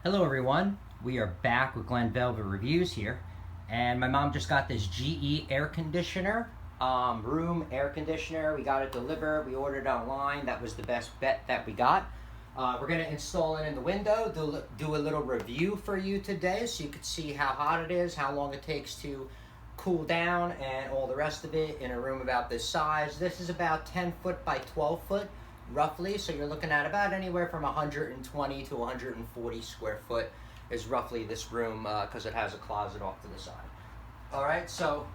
Hello everyone, we are back with Glen Velvet Reviews here, and my mom just got this GE air conditioner, room air conditioner. We got it delivered, we ordered it online. That was the best bet that we got. We're going to install it in the window, do a little review for you today so you can see how hot it is, how long it takes to cool down, and all the rest of it in a room about this size. This is about 10 foot by 12 foot. Roughly, so you're looking at about anywhere from 120 to 140 square foot is roughly this room, because it has a closet off to the side. Alright, so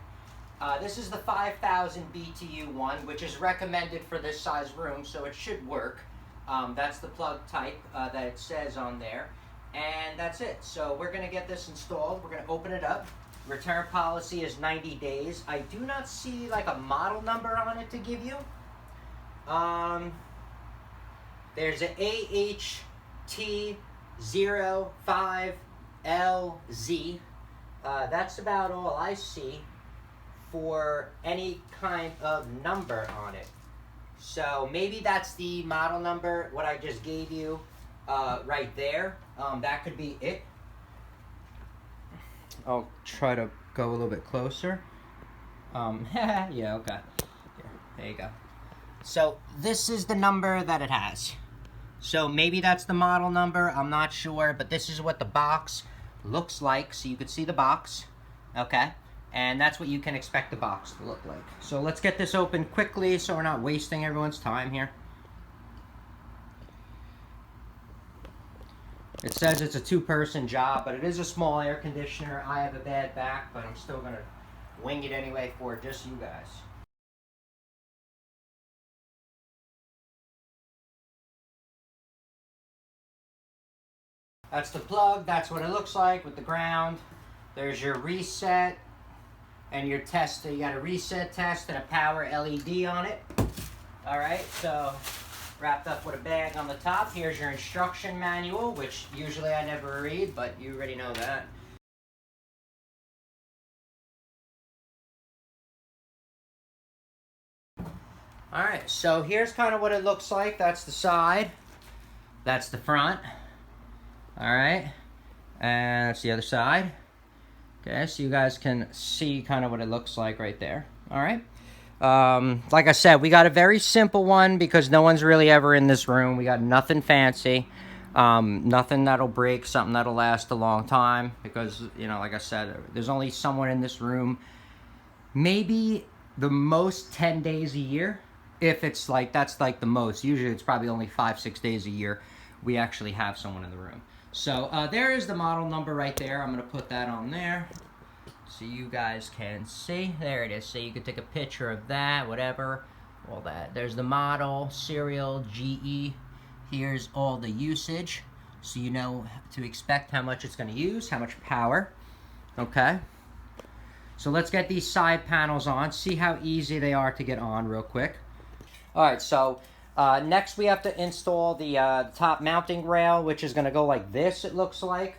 this is the 5000 BTU one, which is recommended for this size room, so it should work. That's the plug type that it says on there, and that's it. So we're going to get this installed. We're going to open it up. Return policy is 90 days. I do not see like a model number on it to give you. There's an AHT05LZ. That's about all I see for any kind of number on it. So maybe that's the model number, what I just gave you right there. That could be it. I'll try to go a little bit closer. Yeah, okay. Here, there you go. So this is the number that it has. So maybe that's the model number, I'm not sure, but this is what the box looks like. So you can see the box, okay? And that's what you can expect the box to look like. So let's get this open quickly so we're not wasting everyone's time here. It says it's a two-person job, but it is a small air conditioner. I have a bad back, but I'm still gonna wing it anyway for just you guys. That's the plug, that's what it looks like with the ground. There's your reset and your test. You got a reset test and a power LED on it. Alright, so wrapped up with a bag on the top. Here's your instruction manual, which usually I never read, but you already know that. Alright, so here's kind of what it looks like. That's the side. That's the front. Alright, and that's the other side. Okay, so you guys can see kind of what it looks like right there. Alright, like I said, we got a very simple one because no one's really ever in this room. We got nothing fancy, nothing that'll break, something that'll last a long time because, you know, like I said, there's only someone in this room maybe the most 10 days a year. If it's like, that's like the most. Usually it's probably only 5-6 days a year we actually have someone in the room. So there is the model number right there. I'm going to put that on there so you guys can see. There it is. So you can take a picture of that, whatever, all that. There's the model, serial, GE. Here's all the usage so you know to expect how much it's going to use, how much power. Okay. So let's get these side panels on, see how easy they are to get on real quick. All right, so next we have to install the top mounting rail, which is going to go like this, it looks like.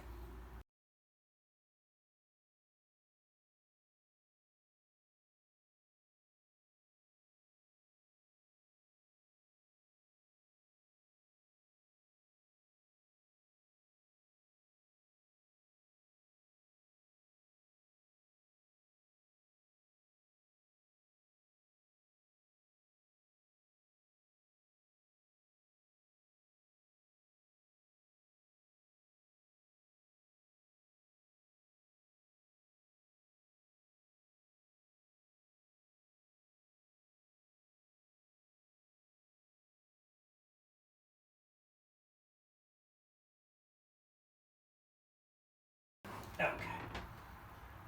Okay.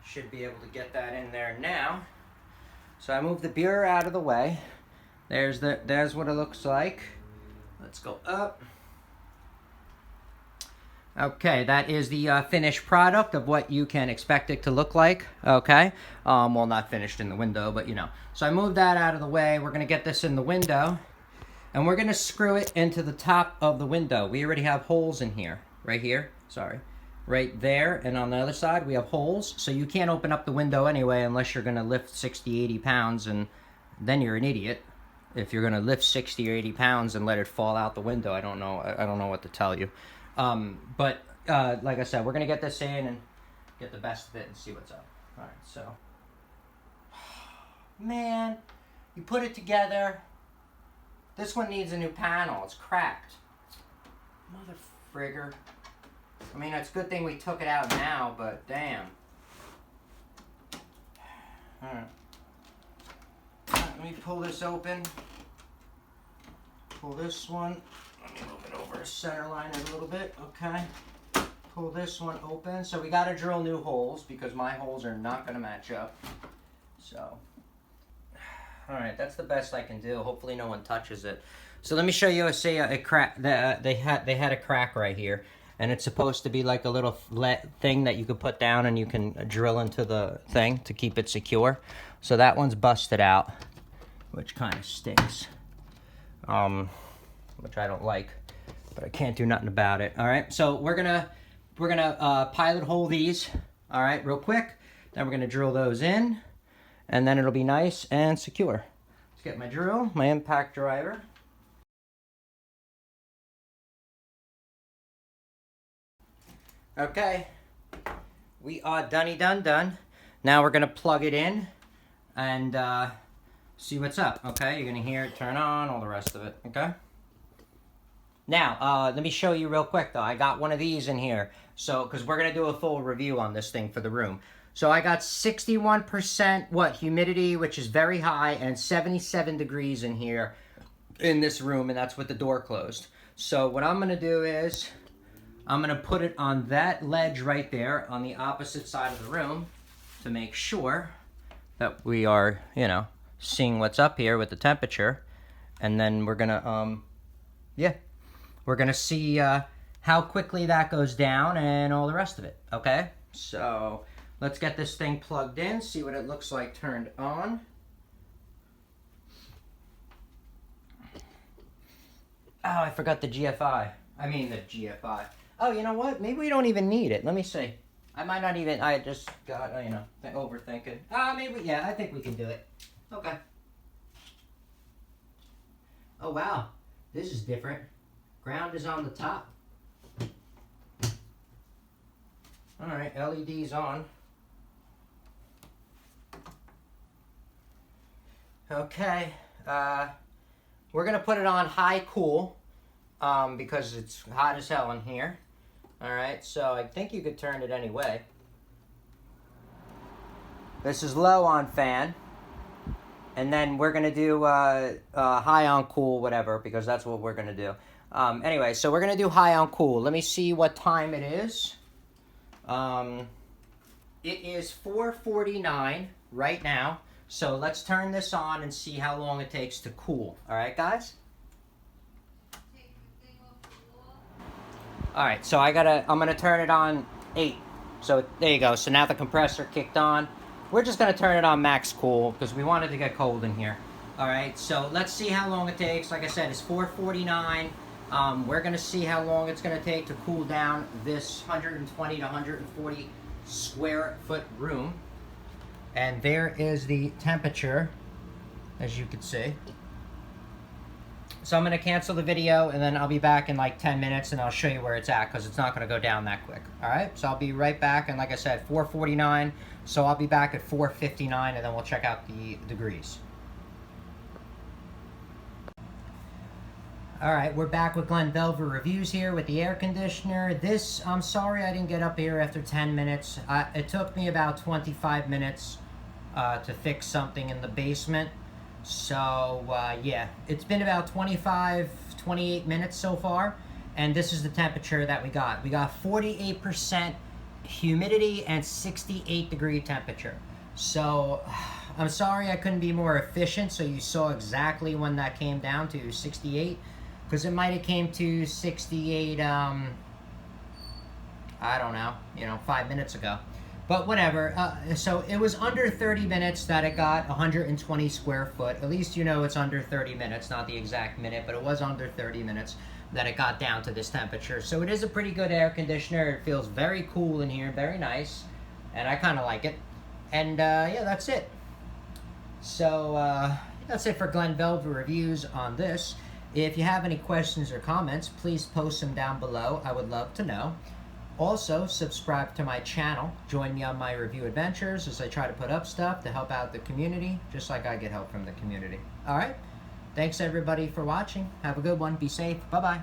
Should be able to get that in there now. So I moved the bureau out of the way. There's what it looks like. Let's go up. Okay, that is the finished product of what you can expect it to look like. Okay, well, not finished in the window, but you know. So I moved that out of the way. We're gonna get this in the window, and we're gonna screw it into the top of the window. We already have holes in here, right here. Sorry. Right there, and on the other side we have holes, so you can't open up the window anyway unless you're going to lift 60-80 pounds, and then you're an idiot if you're going to lift 60 or 80 pounds and let it fall out the window. I don't know what to tell you. But like I said, we're gonna get this in and get the best of it and see what's up. All right, so, man, you put it together. This one needs a new panel. It's cracked. Mother frigger. I mean, it's a good thing we took it out now, but damn. All right. Let me pull this open. Pull this one. Let me move it over, center line it a little bit. Okay. Pull this one open. So we got to drill new holes because my holes are not going to match up. So, all right, that's the best I can do. Hopefully no one touches it. So let me show you a crack. They had a crack right here, and it's supposed to be like a little thing that you could put down and you can drill into the thing to keep it secure. So that one's busted out, which kind of stinks. Which I don't like, but I can't do nothing about it. All right, so we're gonna pilot hole these. All right, real quick. Then we're gonna drill those in, and then it'll be nice and secure. Let's get my drill, my impact driver. Okay, we are done. Now we're gonna plug it in and see what's up. Okay, you're gonna hear it turn on, all the rest of it. Okay. Now, let me show you real quick though. I got one of these in here, so because we're gonna do a full review on this thing for the room. So I got 61% humidity, which is very high, and 77 degrees in here in this room, and that's with the door closed. So what I'm gonna do is I'm gonna put it on that ledge right there on the opposite side of the room to make sure that we are, you know, seeing what's up here with the temperature. And then we're gonna, we're gonna see how quickly that goes down and all the rest of it, okay? So let's get this thing plugged in, see what it looks like turned on. Oh, I forgot the GFI. I mean the GFI. Oh, you know what? Maybe we don't even need it. Let me see. I might not even, I just got, you know, overthinking. Maybe, yeah, I think we can do it. Okay. Oh, wow. This is different. Ground is on the top. All right, LED's on. Okay. We're going to put it on high cool because it's hot as hell in here. All right, so I think you could turn it anyway. This is low on fan. And then we're going to do high on cool, whatever, because that's what we're going to do. Anyway, so we're going to do high on cool. Let me see what time it is. It is 4:49 right now. So let's turn this on and see how long it takes to cool. All right, guys? All right, so I'm going to turn it on 8. So there you go. So now the compressor kicked on. We're just going to turn it on max cool because we wanted to get cold in here. All right, so let's see how long it takes. Like I said, it's 4:49. We're going to see how long it's going to take to cool down this 120 to 140 square foot room. And there is the temperature, as you can see. So I'm going to cancel the video, and then I'll be back in like 10 minutes, and I'll show you where it's at, because it's not going to go down that quick. All right? So I'll be right back, and like I said, 4:49. So I'll be back at 4:59, and then we'll check out the degrees. All right, we're back with Glenn Belver Reviews here with the air conditioner. This, I'm sorry I didn't get up here after 10 minutes. It took me about 25 minutes to fix something in the basement. So, yeah, it's been about 28 minutes so far, and this is the temperature that we got. We got 48% humidity and 68 degree temperature. So, I'm sorry I couldn't be more efficient, so you saw exactly when that came down to 68, because it might have came to 68, I don't know, 5 minutes ago. But whatever, so it was under 30 minutes that it got 120 square foot. At least it's under 30 minutes, not the exact minute, but it was under 30 minutes that it got down to this temperature. So it is a pretty good air conditioner. It feels very cool in here, very nice, and I kind of like it. And yeah, that's it. So that's it for Glenn Belver Reviews on this. If you have any questions or comments, please post them down below. I would love to know. Also, subscribe to my channel. Join me on my review adventures as I try to put up stuff to help out the community, just like I get help from the community. All right? Thanks, everybody, for watching. Have a good one. Be safe. Bye-bye.